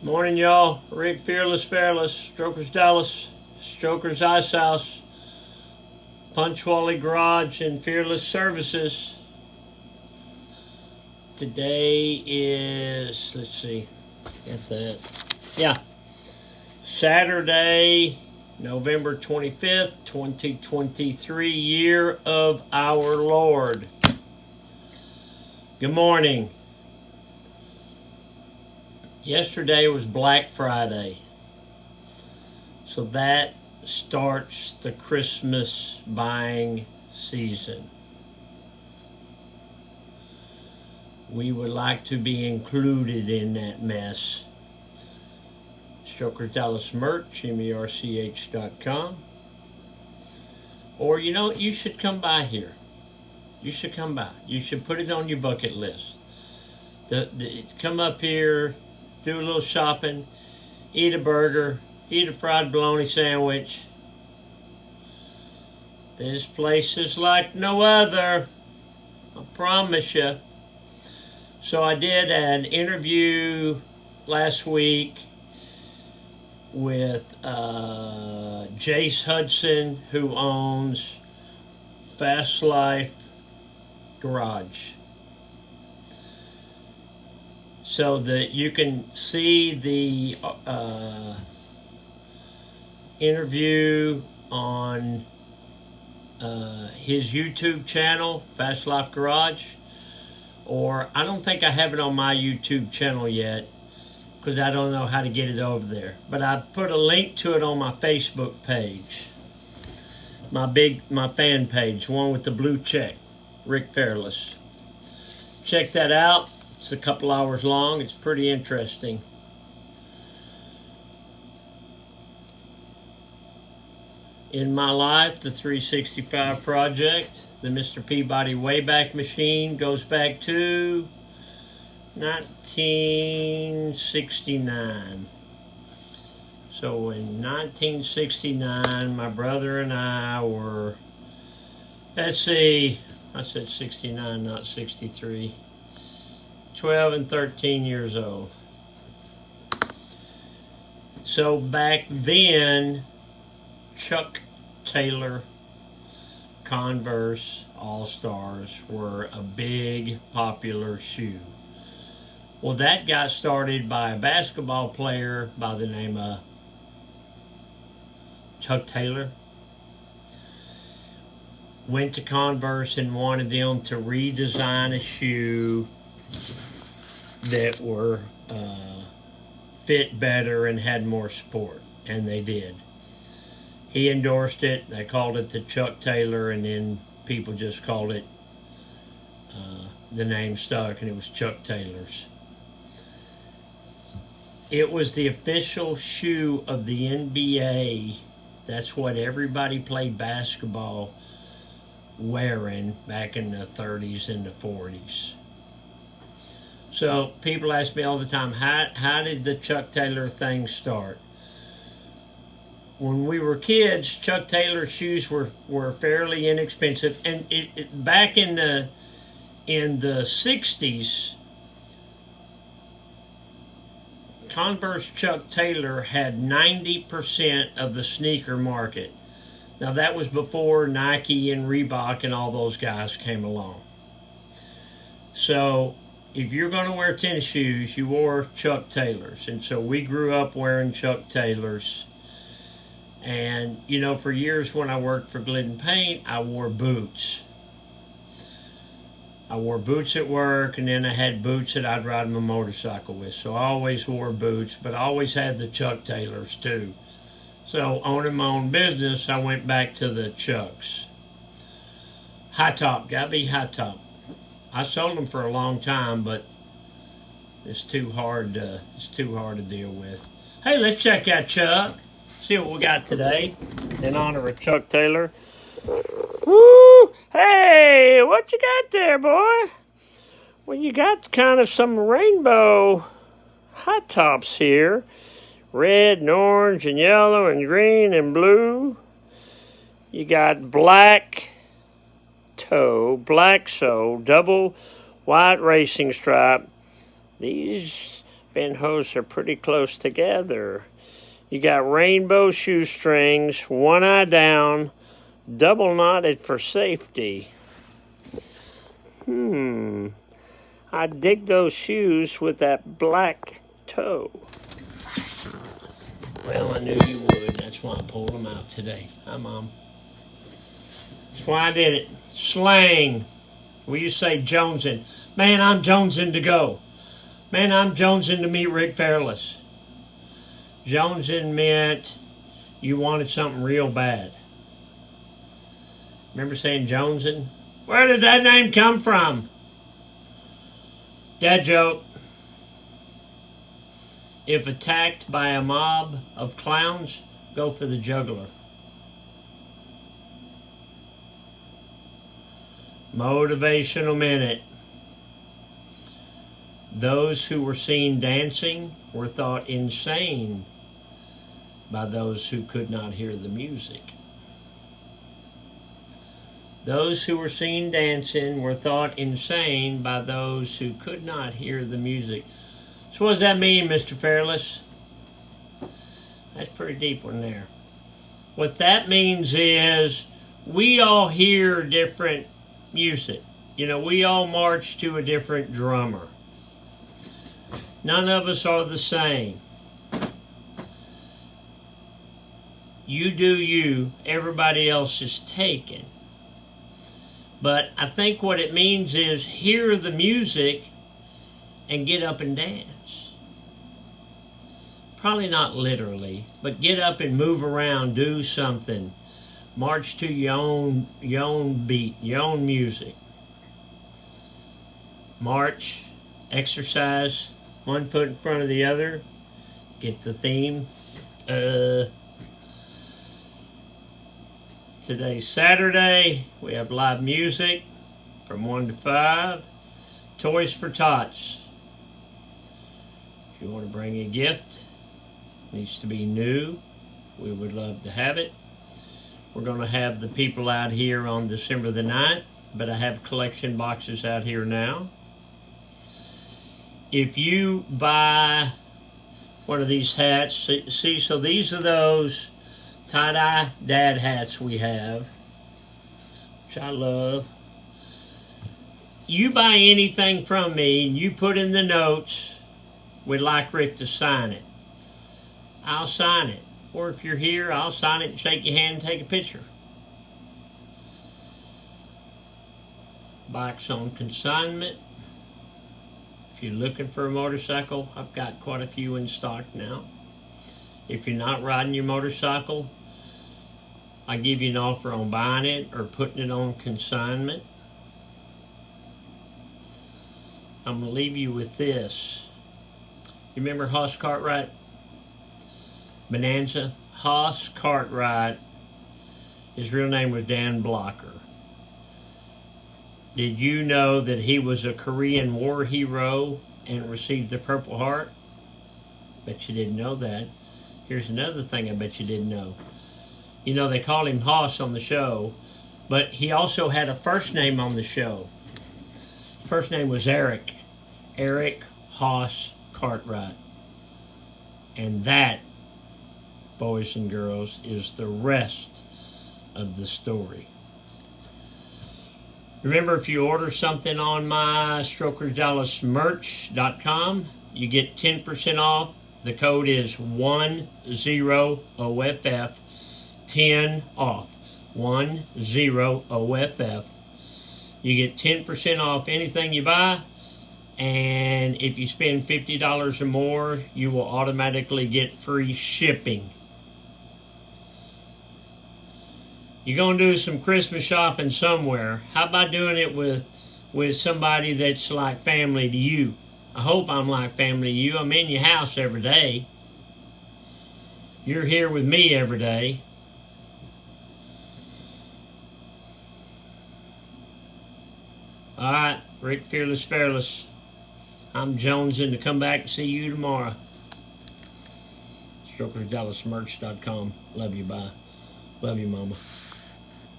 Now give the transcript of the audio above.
Morning, y'all. Rick Fairless, Strokers Dallas, Strokers Ice House, Punctuality Garage, and Fearless Services. Today is, let's see, got that. Yeah, Saturday, November 25th, 2023, year of our Lord. Good morning. Yesterday was Black Friday, so that starts the Christmas buying season. We would like to be included in that mess. Strokers Dallas merch, merch.com. Or, you should come by here. You should come by. You should put it on your bucket list. Come up here, do a little shopping, eat a burger, eat a fried bologna sandwich. This place is like no other, I promise you. So I did an interview last week with Jace Hudson, who owns Fast Life Garage, so that you can see the interview on his YouTube channel, Fast Life Garage. Or I don't think I have it on my YouTube channel yet, because I don't know how to get it over there. But I put a link to it on my Facebook page, my fan page, one with the blue check, Rick Fairless. Check that out. It's a couple hours long. It's pretty interesting. In my life, the 365 project, the Mr. Peabody Wayback Machine, goes back to 1969. So in 1969, my brother and I were, let's see, I said 69, not 63. 12 and 13 years old. So back then, Chuck Taylor Converse All-Stars were a big popular shoe. Well, that got started by a basketball player by the name of Chuck Taylor. Went to Converse and wanted them to redesign a shoe that were fit better and had more support, and they did. He endorsed it. They called it the Chuck Taylor, and then people just called it, the name stuck, and it was Chuck Taylor's. It was the official shoe of the NBA. That's what everybody played basketball wearing back in the 30s and the 40s. So people ask me all the time, how did the Chuck Taylor thing start? When we were kids, Chuck Taylor shoes were fairly inexpensive, and back in the 60s, Converse Chuck Taylor had 90% of the sneaker market. Now that was before Nike and Reebok and all those guys came along. So if you're going to wear tennis shoes, you wore Chuck Taylors. And so we grew up wearing Chuck Taylors. And, for years when I worked for Glidden Paint, I wore boots. I wore boots at work, and then I had boots that I'd ride my motorcycle with. So I always wore boots, but I always had the Chuck Taylors too. So owning my own business, I went back to the Chucks. High top, gotta be high top. I sold them for a long time, but it's too hard to deal with. Hey, let's check out Chuck. See what we got today in honor of Chuck Taylor. Woo! Hey, what you got there, boy? Well, you got kind of some rainbow high tops here. Red and orange and yellow and green and blue. You got black toe, black sole, double white racing stripe. These bent hose are pretty close together. You got rainbow shoestrings, one eye down, double knotted for safety. I dig those shoes with that black toe. Well, I knew you would. That's why I pulled them out today. Hi, Mom. That's why I did it. Slang. We used to say jonesing. Man, I'm jonesing to go. Man, I'm jonesing to meet Rick Fairless. Jonesing meant you wanted something real bad. Remember saying jonesing? Where did that name come from? Dad joke. If attacked by a mob of clowns, go for the juggler. Motivational minute. Those who were seen dancing were thought insane by those who could not hear the music. Those who were seen dancing were thought insane by those who could not hear the music. So what does that mean, Mr. Fairless? That's a pretty deep one there. What that means is we all hear different music. You know, we all march to a different drummer. None of us are the same. You do you, everybody else is taken. But I think what it means is hear the music and get up and dance. Probably not literally, but get up and move around, do something. March to your own beat, your own music. March, exercise, one foot in front of the other. Get the theme. Today's Saturday. We have live music from 1 to 5. Toys for Tots. If you want to bring a gift, it needs to be new. We would love to have it. We're going to have the people out here on December the 9th, but I have collection boxes out here now. If you buy one of these hats, see, so these are those tie-dye dad hats we have, which I love. You buy anything from me and you put in the notes, we'd like Rick to sign it. I'll sign it. Or if you're here, I'll sign it and shake your hand and take a picture. Bikes on consignment. If you're looking for a motorcycle, I've got quite a few in stock now. If you're not riding your motorcycle, I give you an offer on buying it or putting it on consignment. I'm going to leave you with this. You remember Hoss Cartwright? Bonanza? Hoss Cartwright. His real name was Dan Blocker. Did you know that he was a Korean War hero and received the Purple Heart? Bet you didn't know that. Here's another thing I bet you didn't know. You know, they call him Hoss on the show, but he also had a first name on the show. His first name was Eric. Eric Hoss Cartwright. And that, boys and girls, is the rest of the story. Remember, if you order something on my StrokersDallasMerch.com, you get 10% off. The code is 10OFF, 10 off, 10OFF. You get 10% off anything you buy, and if you spend $50 or more, you will automatically get free shipping. You're going to do some Christmas shopping somewhere. How about doing it with somebody that's like family to you? I hope I'm like family to you. I'm in your house every day. You're here with me every day. All right, Rick Fairless. I'm jonesing to come back and see you tomorrow. StrokersDallasMerch.com. Love you, bye. Love you, Mama.